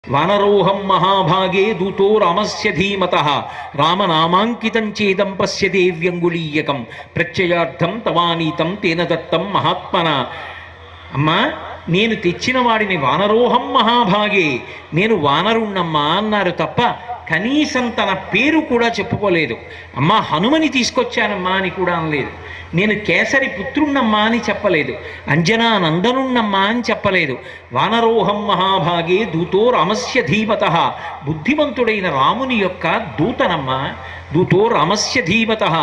వానరోహం మహాభాగే దూతో రామస్య ధీమతః రామనామాంకితం చేదం పశ్య దేవ్యంగుళీయకం ప్రత్యయార్థం తవానీతం తేన దత్తం మహాత్మన. అమ్మా, నేను తెచ్చిన వాడిని వానరోహం మహాభాగే, నేను వానరుణ్ణమ్మా అన్నారు తప్ప కనీసం తన పేరు కూడా చెప్పుకోలేదు. అమ్మా హనుమని తీసుకొచ్చానమ్మా అని కూడా అనలేదు. నేను కేసరి పుత్రుణ్ణమ్మా అని చెప్పలేదు. అంజనా నందనుణ్ణమ్మా అని చెప్పలేదు. వానరోహం మహాభాగే దూతో రామస్య ధీమతః, బుద్ధిమంతుడైన రాముని యొక్క దూతనమ్మా. దూతో రామస్య ధీమతః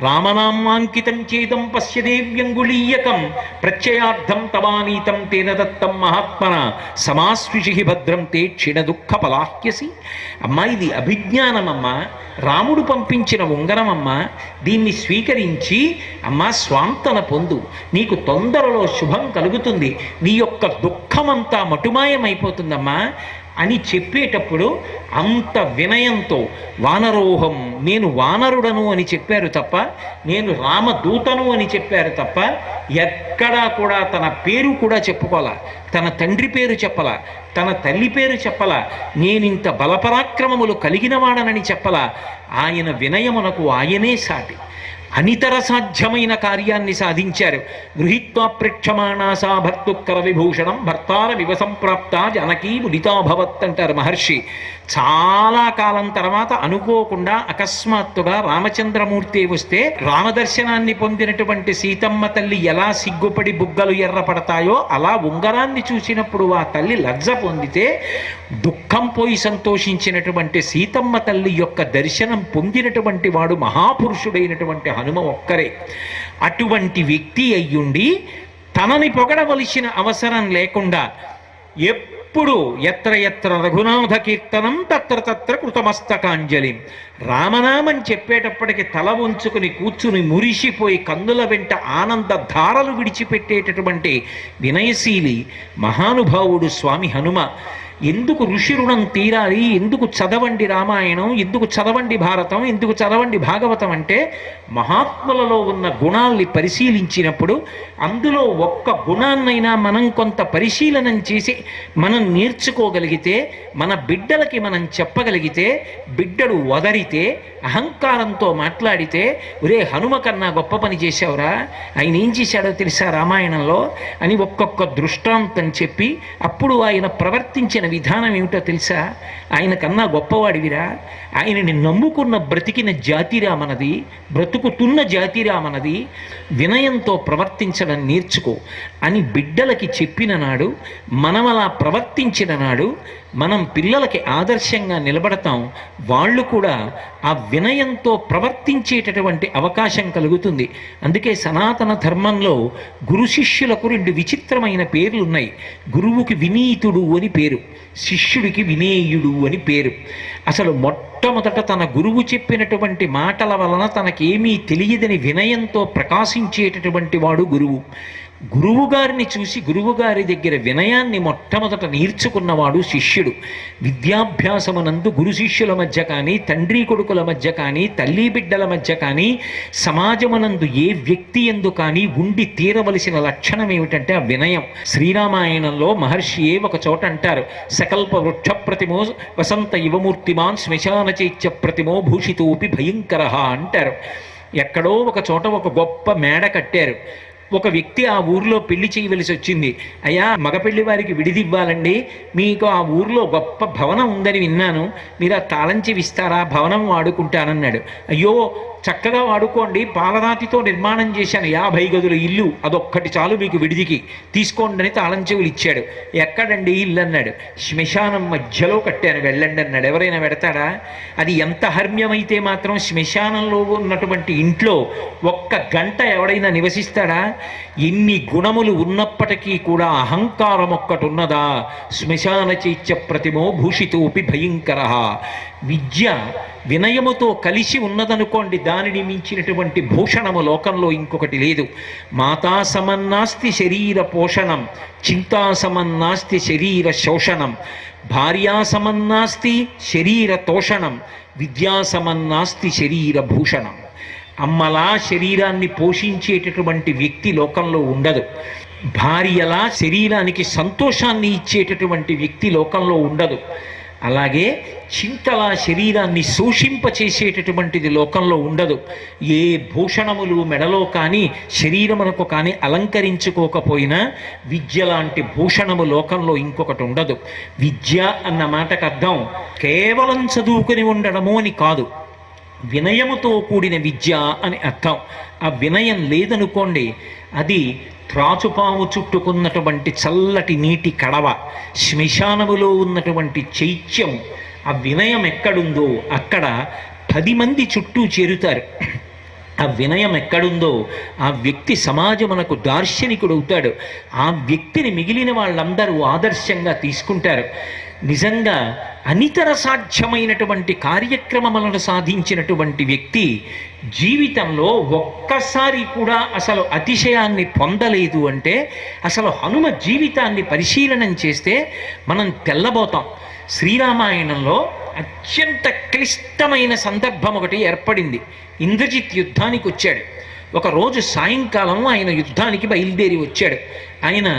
రామనామాంకితం చేదం పశ్య దేవ్యంగుళీయకం ప్రత్యయార్థం తవానీతం తేన దత్తం మహాత్మన సమాస్విషి భద్రం తే క్షీణ దుఃఖ పలాహ్యసి. అమ్మా, ఇది అభిజ్ఞానమమ్మా, రాముడు పంపించిన ఉంగరమమ్మా. దీన్ని స్వీకరించి అమ్మా స్వాంతన పొందు, నీకు తొందరలో శుభం కలుగుతుంది, నీ యొక్క దుఃఖమంతా మటుమాయమైపోతుందమ్మా అని చెప్పేటప్పుడు అంత వినయంతో వానరోహం, నేను వానరుడను అని చెప్పారు తప్ప, నేను రామదూతను అని చెప్పారు తప్ప ఎక్కడా కూడా తన పేరు కూడా చెప్పుకోలా, తన తండ్రి పేరు చెప్పలా, తన తల్లి పేరు చెప్పలా, నేనింత బలపరాక్రమములు కలిగిన వాడనని చెప్పలా. ఆయన వినయమునకు ఆయనే సాటి. అనితర సాధ్యమైన కార్యాన్ని సాధించారు. గృహీత్వా ప్రేక్షమాణాసా భర్తుకర విభూషణం భర్తార వివసంప్రాప్త జనకీ ముదితాభవత్ అంటారు మహర్షి. చాలా కాలం తర్వాత అనుకోకుండా అకస్మాత్తుగా రామచంద్రమూర్తి వస్తే రామదర్శనాన్ని పొందినటువంటి సీతమ్మ తల్లి ఎలా సిగ్గుపడి బుగ్గలు ఎర్రపడతాయో అలా ఉంగరాన్ని చూసినప్పుడు ఆ తల్లి లజ్జ పొందితే దుఃఖం పోయి సంతోషించినటువంటి సీతమ్మ తల్లి యొక్క దర్శనం పొందినటువంటి వాడు మహాపురుషుడైనటువంటి హనుమ ఒక్కరే. అటువంటి వ్యక్తి అయ్యుండి తనని పొగడవలసిన అవసరం లేకుండా ఎప్పుడు ఎత్ర ఎత్ర రఘునాథ కీర్తనం తత్ర తత్ర కృతమస్తకాంజలి, రామనామం చెప్పేటప్పటికి తల ఉంచుకుని కూర్చుని మురిసిపోయి కన్నుల వెంట ఆనంద ధారలు విడిచిపెట్టేటటువంటి వినయశీలి మహానుభావుడు స్వామి హనుమ. ఎందుకు ఋషి రుణం తీరాలి, ఎందుకు చదవండి రామాయణం, ఎందుకు చదవండి భారతం, ఎందుకు చదవండి భాగవతం అంటే మహాత్ములలో ఉన్న గుణాల్ని పరిశీలించినప్పుడు అందులో ఒక్క గుణాన్నైనా మనం కొంత పరిశీలనం చేసి మనం నేర్చుకోగలిగితే, మన బిడ్డలకి మనం చెప్పగలిగితే, బిడ్డడు వదరితే అహంకారంతో మాట్లాడితే ఒరే హనుమ కన్నా గొప్ప పని చేశావురా, ఆయన ఏం చేశాడో తెలుసా రామాయణంలో అని ఒక్కొక్క దృష్టాంతం చెప్పి అప్పుడు ఆయన ప్రవర్తించిన విధానం ఏమిటో తెలుసా, ఆయన కన్నా గొప్పవాడివిరా, ఆయనని నమ్ముకున్న బ్రతికిన జాతిరా మనది, బ్రతుకుతున్న జాతిరా మనది, వినయంతో ప్రవర్తించడం నేర్చుకో అని బిడ్డలకి చెప్పిన నాడు, మనం అలా ప్రవర్తించిన నాడు మనం పిల్లలకి ఆదర్శంగా నిలబడతాం. వాళ్ళు కూడా ఆ వినయంతో ప్రవర్తించేటటువంటి అవకాశం కలుగుతుంది. అందుకే సనాతన ధర్మంలో గురు శిష్యులకు రెండు విచిత్రమైన పేర్లు ఉన్నాయి. గురువుకి వినీతుడు అని పేరు, శిష్యుడికి వినేయుడు అని పేరు. అసలు మొట్టమొదట తన గురువు చెప్పినటువంటి మాటల వలన తనకేమీ తెలియదని వినయంతో ప్రకాశించేటటువంటి వాడు గురువు. గురువుగారిని చూసి గురువుగారి దగ్గర వినయాన్ని మొట్టమొదట నేర్చుకున్నవాడు శిష్యుడు. విద్యాభ్యాసమునందు గురు శిష్యుల మధ్య కానీ, తండ్రి కొడుకుల మధ్య కానీ, తల్లి బిడ్డల మధ్య కానీ, సమాజమునందు ఏ వ్యక్తి ఎందు కానీ ఉండి తీరవలసిన లక్షణం ఏమిటంటే ఆ వినయం. శ్రీరామాయణంలో మహర్షియే ఒక చోట అంటారు, సకల్ప వృక్ష ప్రతిమో వసంత యువమూర్తిమాన్ శ్మశాన చైత్య ప్రతిమో భూషితోపి భయంకర అంటారు. ఎక్కడో ఒక చోట ఒక గొప్ప మేడ కట్టారు. ఒక వ్యక్తి ఆ ఊరిలో పెళ్లి చేయవలసి వచ్చింది. అయ్యా, మగపెళ్లి వారికి విడిదివ్వాలండి, మీకు ఆ ఊరిలో గొప్ప భవనం ఉందని విన్నాను, మీరు ఆ తాళం చెవి ఇస్తారా, భవనం వాడుకుంటానన్నాడు. అయ్యో చక్కగా వాడుకోండి, పాలరాతితో నిర్మాణం చేశాను 50 గదుల ఇల్లు, అదొక్కటి చాలు మీకు విడిదికి, తీసుకోండి అని తాళం చెవులు ఇచ్చాడు. ఎక్కడండి ఇల్లు అన్నాడు. శ్మశానం మధ్యలో కట్టాను, వెళ్ళండి అన్నాడు. ఎవరైనా పెడతాడా? అది ఎంత హర్మ్యమైతే మాత్రం శ్మశానంలో ఉన్నటువంటి ఇంట్లో ఒక్క గంట ఎవడైనా నివసిస్తాడా? ఎన్ని గుణములు ఉన్నప్పటికీ కూడా అహంకారం ఒక్కటి ఉన్నదా? శ్మశాన చైత్య ప్రతిమో భూషితోపి భయంకర. విద్య వినయముతో కలిసి ఉన్నదనుకోండి, దానిని మించినటువంటి భూషణము లోకంలో ఇంకొకటి లేదు. మాతా సమన్నాస్తి శరీర పోషణం, చింతా సమన్నాస్తి శరీర శోషణం, భార్యా సమన్నాస్తి శరీర తోషణం, విద్యా సమన్నాస్తి శరీర భూషణం. అమ్మలా శరీరాన్ని పోషించేటటువంటి వ్యక్తి లోకంలో ఉండదు. భార్యలా శరీరానికి సంతోషాన్ని ఇచ్చేటటువంటి వ్యక్తి లోకంలో ఉండదు. అలాగే చింతలా శరీరాన్ని శోషింపచేసేటటువంటిది లోకంలో ఉండదు. ఏ భూషణములు మెడలో కానీ శరీరమునకు కానీ అలంకరించుకోకపోయినా విద్య లాంటి భూషణము లోకంలో ఇంకొకటి ఉండదు. విద్య అన్న మాటకు అర్థం కేవలం చదువుకుని ఉండడము అని కాదు, వినయముతో కూడిన విద్య అని అర్థం. ఆ వినయం లేదనుకోండి, అది త్రాచుపాము చుట్టుకున్నటువంటి చల్లటి నీటి కడవ, శ్మశానములో ఉన్నటువంటి చైత్యము. ఆ వినయం ఎక్కడుందో అక్కడ 10 మంది చుట్టూ చేరుతారు. ఆ వినయం ఎక్కడుందో ఆ వ్యక్తి సమాజమునకు దార్శనికుడు అవుతాడు. ఆ వ్యక్తిని మిగిలిన వాళ్ళందరూ ఆదర్శంగా తీసుకుంటారు. నిజంగా అనితర సాధ్యమైనటువంటి కార్యక్రమములను సాధించినటువంటి వ్యక్తి జీవితంలో ఒక్కసారి కూడా అసలు అతిశయాన్ని పొందలేదు అంటే అసలు హనుమ జీవితాన్ని పరిశీలనం చేస్తే మనం తెల్లబోతాం. శ్రీరామాయణంలో అత్యంత క్లిష్టమైన సందర్భం ఒకటి ఏర్పడింది. ఇంద్రజిత్ యుద్ధానికి వచ్చాడు. ఒకరోజు సాయంకాలం ఆయన యుద్ధానికి బయలుదేరి వచ్చాడు. ఆయన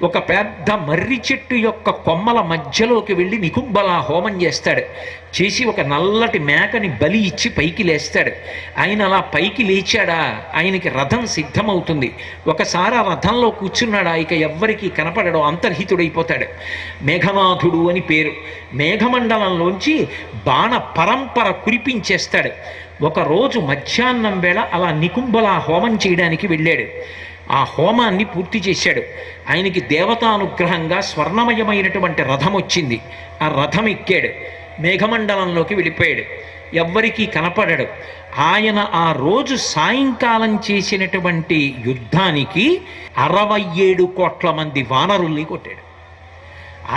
ఒక పెద్ద మర్రి చెట్టు యొక్క కొమ్మల మధ్యలోకి వెళ్ళి నికుంభలా హోమం చేస్తాడు. చేసి ఒక నల్లటి మేకని బలి ఇచ్చి పైకి లేస్తాడు. ఆయన అలా పైకి లేచాడా, ఆయనకి రథం సిద్ధమవుతుంది. ఒకసారి ఆ రథంలో కూర్చున్నాడా, ఇక ఎవ్వరికీ కనపడడు, అంతర్హితుడైపోతాడు. మేఘనాథుడు అని పేరు. మేఘమండలంలోంచి బాణ పరంపర కురిపించేస్తాడు. ఒకరోజు మధ్యాహ్నం వేళ అలా నికుంభలా హోమం చేయడానికి వెళ్ళాడు. ఆ హోమాన్ని పూర్తి చేశాడు. ఆయనకి దేవతానుగ్రహంగా స్వర్ణమయమైనటువంటి రథం వచ్చింది. ఆ రథం ఎక్కాడు, మేఘమండలంలోకి వెళ్ళిపోయాడు. ఎవ్వరికీ కనపడడు. ఆయన ఆ రోజు సాయంకాలం చేసినటువంటి యుద్ధానికి 67 కోట్ల మంది వానరుల్ని కొట్టాడు.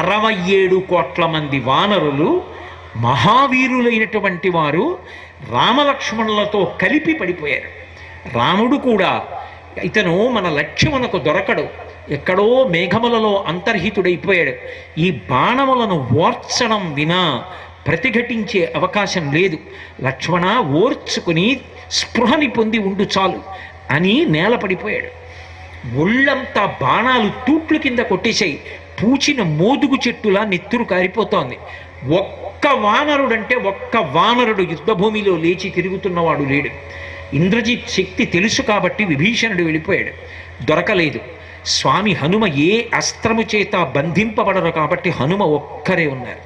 67 కోట్ల మంది వానరులు మహావీరులైనటువంటి వారు రామలక్ష్మణులతో కలిపి పడిపోయారు. రాముడు కూడా ఇతను మన లక్ష్యమునకు దొరకడు, ఎక్కడో మేఘములలో అంతర్హితుడైపోయాడు. ఈ బాణములను ఓర్చడం వినా ప్రతిఘటించే అవకాశం లేదు. లక్ష్మణ ఓర్చుకుని స్పృహని పొంది ఉండు చాలు అని నేల పడిపోయాడు. ఒళ్ళంతా బాణాలు తూట్లు కింద కొట్టేశాయి. పూచిన మోదుగు చెట్టులా నెత్తురు కారిపోతోంది. ఒక్క వానరుడంటే ఒక్క వానరుడు యుద్ధభూమిలో లేచి తిరుగుతున్నవాడు లేడు. ఇంద్రజిత్ శక్తి తెలుసు కాబట్టి విభీషణుడు వెళ్ళిపోయాడు, దొరకలేదు. స్వామి హనుమ ఏ అస్త్రము చేత బంధింపబడరు కాబట్టి హనుమ ఒక్కరే ఉన్నారు.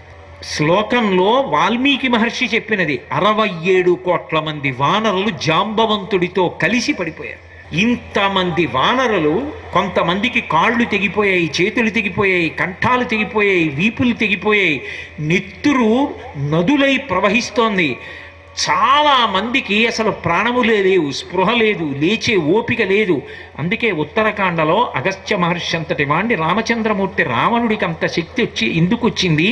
శ్లోకంలో వాల్మీకి మహర్షి చెప్పినది 67 కోట్ల మంది వానరులు జాంబవంతుడితో కలిసి పడిపోయారు. ఇంతమంది వానరులు, కొంతమందికి కాళ్ళు తెగిపోయాయి, చేతులు తెగిపోయాయి, కంఠాలు తెగిపోయాయి, వీపులు తెగిపోయాయి, నెత్తురు నదులై ప్రవహిస్తోంది. చాలా మందికి అసలు ప్రాణములే లేవు, స్పృహ లేదు, లేచే ఓపిక లేదు. అందుకే ఉత్తరాఖండలో అగస్త్య మహర్షి అంతటి వాణ్ణి రామచంద్రమూర్తి రావణుడికి అంత శక్తి వచ్చి ఎందుకు వచ్చింది,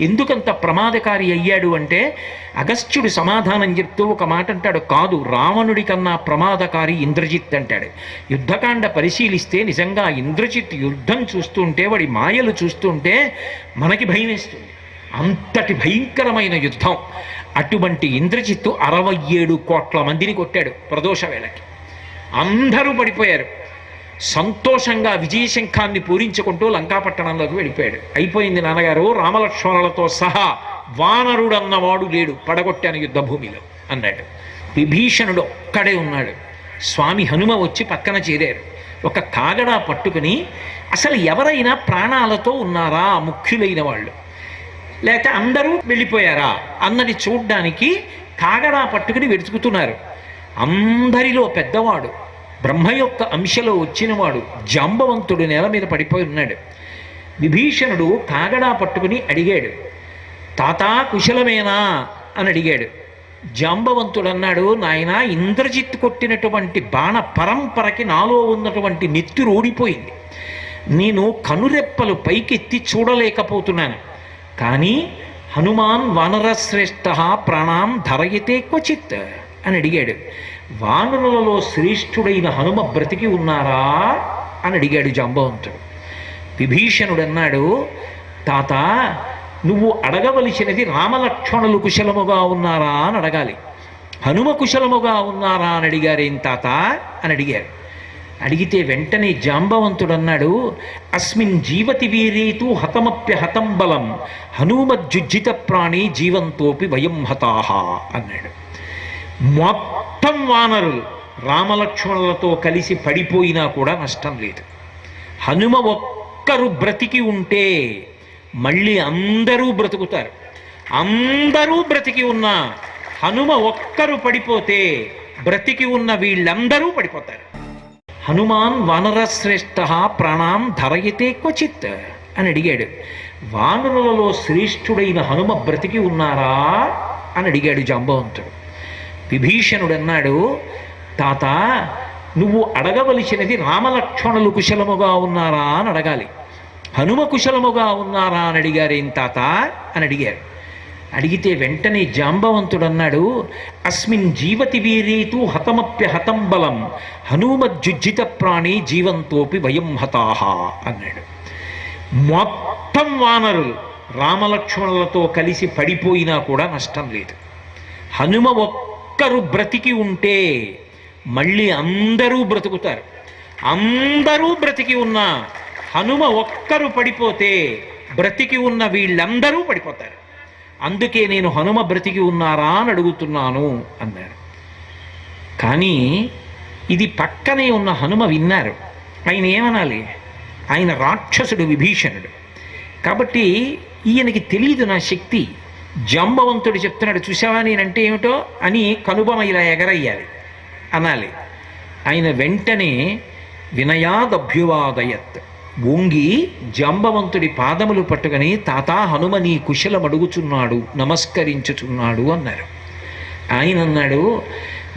ఎందుకంత ప్రమాదకారి అయ్యాడు అంటే అగస్త్యుడు సమాధానం చెప్తూ ఒక మాట అంటాడు, కాదు రావణుడి కన్నా ప్రమాదకారి ఇంద్రజిత్ అంటాడు. యుద్ధకాండ పరిశీలిస్తే నిజంగా ఇంద్రజిత్ యుద్ధం చూస్తుంటే, వాడి మాయలు చూస్తుంటే మనకి భయం వేస్తుంది. అంతటి భయంకరమైన యుద్ధం. అటువంటి ఇంద్రజిత్తు 67 కోట్ల మందిని కొట్టాడు ప్రదోష వేళకి. అందరూ పడిపోయారు. సంతోషంగా విజయశంఖాన్ని పూరించుకుంటూ లంకాపట్టణంలోకి వెళ్ళిపోయాడు. అయిపోయింది నాన్నగారు, రామలక్ష్మణులతో సహా వానరుడన్నవాడు లేడు, పడగొట్టాను యుద్ధభూమిలో అన్నాడు. విభీషణుడు ఒక్కడే ఉన్నాడు. స్వామి హనుమ వచ్చి పక్కన చేరారు. ఒక కాగడా పట్టుకుని, అసలు ఎవరైనా ప్రాణాలతో ఉన్నారా ముఖ్యులైన వాళ్ళు, లేకపోతే అందరూ వెళ్ళిపోయారా అన్నది చూడ్డానికి కాగడా పట్టుకుని వెతుకుతున్నారు. అందరిలో పెద్దవాడు, బ్రహ్మ యొక్క అంశలో వచ్చినవాడు జాంబవంతుడు నేల మీద పడిపోయి ఉన్నాడు. విభీషణుడు కాగడా పట్టుకుని అడిగాడు, తాతా కుశలమేనా అని అడిగాడు. జాంబవంతుడు అన్నాడు, నాయన ఇంద్రజిత్ కొట్టినటువంటి బాణ పరంపరకి నాలో ఉన్నటువంటి నెత్తురు ఓడిపోయింది. నేను కనురెప్పలు పైకెత్తి చూడలేకపోతున్నాను. కానీ హనుమాన్ వానరశ్రేష్ఠ ప్రాణాం ధరయతే క్వచిత్ అని అడిగాడు. వానరులలో శ్రేష్ఠుడైన హనుమ బ్రతికి ఉన్నారా అని అడిగాడు జాంబవంతుడు. విభీషణుడు అన్నాడు, తాత నువ్వు అడగవలసినది రామలక్ష్మణులు కుశలముగా ఉన్నారా అని అడగాలి. హనుమ కుశలముగా ఉన్నారా అని అడిగారేం తాత అని అడిగారు. అడిగితే వెంటనే జాంబవంతుడు అన్నాడు, అస్మిన్ జీవతి వీరేతు హతమప్య హతం బలం హనుమజ్జుజ్జిత ప్రాణి జీవంతోపి వయం హతాహ అన్నాడు. మొత్తం వానరులు రామలక్ష్మణులతో కలిసి పడిపోయినా కూడా నష్టం లేదు. హనుమ ఒక్కరు బ్రతికి ఉంటే మళ్ళీ అందరూ బ్రతుకుతారు. అందరూ బ్రతికి ఉన్నా హనుమ ఒక్కరు పడిపోతే బ్రతికి ఉన్న వీళ్ళందరూ పడిపోతారు. హనుమాన్ వానరశ్రేష్ఠ ప్రాణాం ధరయతే క్వచిత్ అని అడిగాడు. వానరులలో శ్రేష్ఠుడైన హనుమ బ్రతికి ఉన్నారా అని అడిగాడు జాంబవంతుడు. విభీషణుడు అన్నాడు, తాత నువ్వు అడగవలసినది రామలక్ష్మణులు కుశలముగా ఉన్నారా అని అడగాలి. హనుమ కుశలముగా ఉన్నారా అని అడిగారేం తాత అని అడిగారు. అడిగితే వెంటనే జాంబవంతుడు అన్నాడు, అస్మిన్ జీవతి వీరేతు హతమప్య హతం బలం హనుమజ్జుజ్జిత ప్రాణి జీవంతోపి వయం హతాహ అన్నాడు. మొత్తం వానరులు రామలక్ష్మణులతో కలిసి పడిపోయినా కూడా నష్టం లేదు. హనుమ ఒక్కరు బ్రతికి ఉంటే మళ్ళీ అందరూ బ్రతుకుతారు. అందరూ బ్రతికి ఉన్నా హనుమ ఒక్కరు పడిపోతే బ్రతికి ఉన్న వీళ్ళందరూ పడిపోతారు. అందుకే నేను హనుమ బ్రతికి ఉన్నారా అని అడుగుతున్నాను అన్నాడు. కానీ ఇది పక్కనే ఉన్న హనుమ విన్నారు. ఆయన ఏమనాలి? ఆయన రాక్షసుడు విభీషణుడు కాబట్టి ఈయనకి తెలియదు నా శక్తి. జాంబవంతుడు చెప్తున్నాడు, చూసావా నేనంటే ఏమిటో అని కనుబొమ ఇలా ఎగరయ్యాలి అనాలి. ఆయన వెంటనే వినయాదభ్యువాదయత్ వంగి జాంబవంతుడి పాదములు పట్టుకొని, తాతా హనుమ నీ కుశలం అడుగుచున్నాడు, నమస్కరించుచున్నాడు అన్నారు. ఆయన అన్నాడు,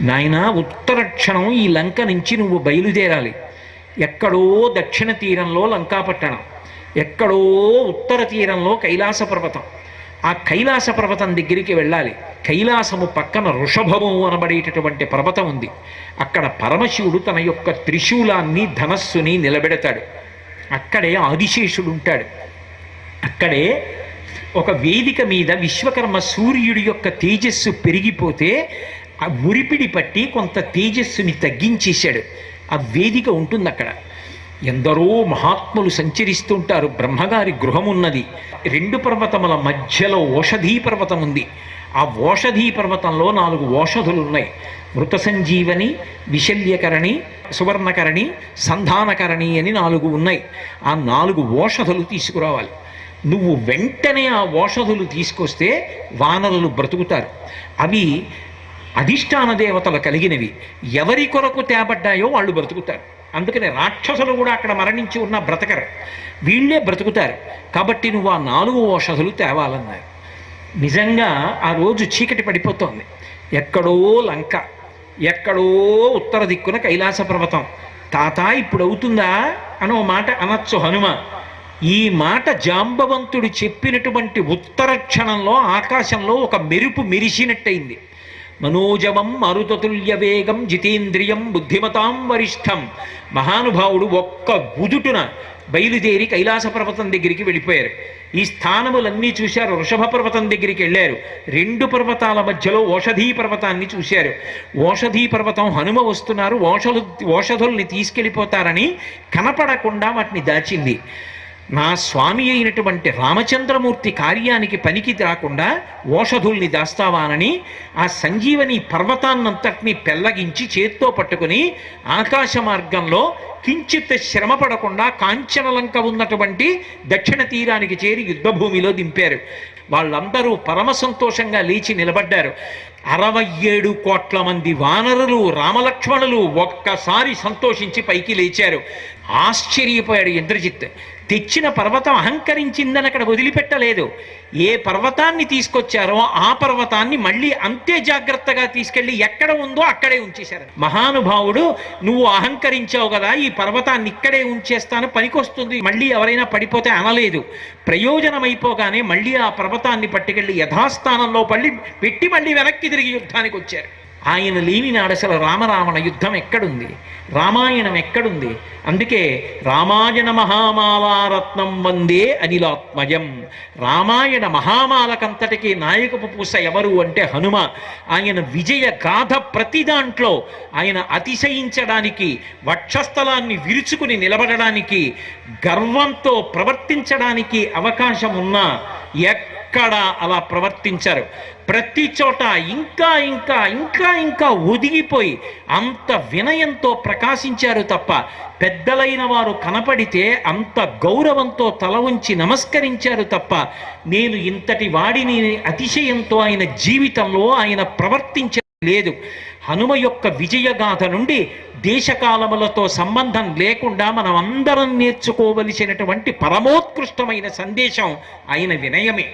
నాయన ఉత్తర క్షణం ఈ లంక నుంచి నువ్వు బయలుదేరాలి. ఎక్కడో దక్షిణ తీరంలో లంకాపట్టణం, ఎక్కడో ఉత్తర తీరంలో కైలాస పర్వతం. ఆ కైలాస పర్వతం దగ్గరికి వెళ్ళాలి. కైలాసము పక్కన వృషభము అనబడేటటువంటి పర్వతం ఉంది. అక్కడ పరమశివుడు తన యొక్క త్రిశూలాన్ని ధనస్సుని నిలబెడతాడు. అక్కడే ఆదిశేషుడు ఉంటాడు. అక్కడే ఒక వేదిక మీద విశ్వకర్మ సూర్యుడి యొక్క తేజస్సు పెరిగిపోతే ఆ ఉరిపిడి పట్టి కొంత తేజస్సుని తగ్గించేశాడు. ఆ వేదిక ఉంటుంది అక్కడ. ఎందరో మహాత్ములు సంచరిస్తుంటారు. బ్రహ్మగారి గృహం ఉన్నది. రెండు పర్వతముల మధ్యలో ఓషధీ పర్వతం ఉంది. ఆ ఓషధీ పర్వతంలో 4 ఓషధులు ఉన్నాయి. మృత సంజీవని, విశల్యకరణి, సువర్ణకరణి, సంధానకరణి అని 4 ఉన్నాయి. ఆ 4 ఓషధులు తీసుకురావాలి. నువ్వు వెంటనే ఆ ఓషధులు తీసుకొస్తే వానరులు బ్రతుకుతారు. అవి అధిష్టాన దేవతలు కలిగినవి. ఎవరి కొరకు తేబడ్డాయో వాళ్ళు బ్రతుకుతారు. అందుకని రాక్షసులు కూడా అక్కడ మరణించి ఉన్న బ్రతకరు, వీళ్ళే బ్రతుకుతారు. కాబట్టి నువ్వు ఆ 4 ఓషధులు తేవాలన్నారు. నిజంగా ఆ రోజు చీకటి పడిపోతోంది. ఎక్కడో లంక, ఎక్కడో ఉత్తర దిక్కున కైలాస పర్వతం. తాత ఇప్పుడు అవుతుందా అనో మాట అనొచ్చు హనుమ. ఈ మాట జాంబవంతుడు చెప్పినటువంటి ఉత్తర క్షణంలో ఆకాశంలో ఒక మెరుపు మెరిసినట్టయింది. మనోజవం మరుతతుల్య వేగం జితేంద్రియం బుద్ధిమతాం వరిష్టం. మహానుభావుడు ఒక్క గుదుటున బయలుదేరి కైలాస పర్వతం దగ్గరికి వెళ్ళిపోయారు. ఈ స్థానములన్నీ చూశారు. వృషభ పర్వతం దగ్గరికి వెళ్ళారు. 2 పర్వతాల మధ్యలో ఓషధీ పర్వతాన్ని చూశారు. ఓషధీ పర్వతం హనుమ వస్తున్నారు, ఓషధుల్ని తీసుకెళ్ళిపోతారని కనపడకుండా వాటిని దాచింది. నా స్వామి అయినటువంటి రామచంద్రమూర్తి కార్యానికి పనికి రాకుండా ఓషధుల్ని దాస్తావానని ఆ సంజీవని పర్వతాన్నంతటినీ పెల్లగించి చేత్తో పట్టుకుని ఆకాశ మార్గంలో కించిత్ శ్రమ పడకుండా కాంచనలంక ఉన్నటువంటి దక్షిణ తీరానికి చేరి యుద్ధభూమిలో దింపారు. వాళ్ళందరూ పరమ సంతోషంగా లేచి నిలబడ్డారు. 67 కోట్ల మంది వానరులు రామలక్ష్మణులు ఒక్కసారి సంతోషించి పైకి లేచారు. ఆశ్చర్యపోయాడు ఇంద్రజిత్. తెచ్చిన పర్వతం అహంకరించిందని అక్కడ వదిలిపెట్టలేదు. ఏ పర్వతాన్ని తీసుకొచ్చారో ఆ పర్వతాన్ని మళ్ళీ అంతే జాగ్రత్తగా తీసుకెళ్ళి ఎక్కడ ఉందో అక్కడే ఉంచేశారు. మహానుభావుడు, నువ్వు అహంకరించావు కదా, ఈ పర్వతాన్ని ఇక్కడే ఉంచేస్తాను, పనికొస్తుంది, మళ్ళీ ఎవరైనా పడిపోతే అనలేదు. ప్రయోజనమైపోగానే మళ్ళీ ఆ పర్వతాన్ని పట్టుకెళ్ళి యథాస్థానంలో పెట్టి మళ్ళీ వెనక్కి తిరిగి యుద్ధానికి వచ్చారు. ఆయన లేని నాడు అసలు రామరావణ యుద్ధం ఎక్కడుంది, రామాయణం ఎక్కడుంది? అందుకే రామాయణ మహామాలారత్నం వందే అనిలాత్మజం. రామాయణ మహామాలకంతటికి నాయకపు పూస ఎవరు అంటే హనుమ. ఆయన విజయ గాథ ప్రతి దాంట్లో ఆయన అతిశయించడానికి, వక్షస్థలాన్ని విరుచుకుని నిలబడడానికి, గర్వంతో ప్రవర్తించడానికి అవకాశం ఉన్నా ఎక్కడ అలా ప్రవర్తించారు. ప్రతి చోట ఇంకా ఇంకా ఇంకా ఇంకా ఒదిగిపోయి అంత వినయంతో ప్రకాశించారు తప్ప, పెద్దలైన వారు కనపడితే అంత గౌరవంతో తల ఉంచి నమస్కరించారు తప్ప, నేను ఇంతటి వాడిని అతిశయంతో ఆయన జీవితంలో ఆయన ప్రవర్తించలేదు. హనుమ యొక్క విజయగాథ నుండి దేశకాలములతో సంబంధం లేకుండా మనం అందరం నేర్చుకోవలసినటువంటి పరమోత్కృష్టమైన సందేశం ఆయన వినయమే.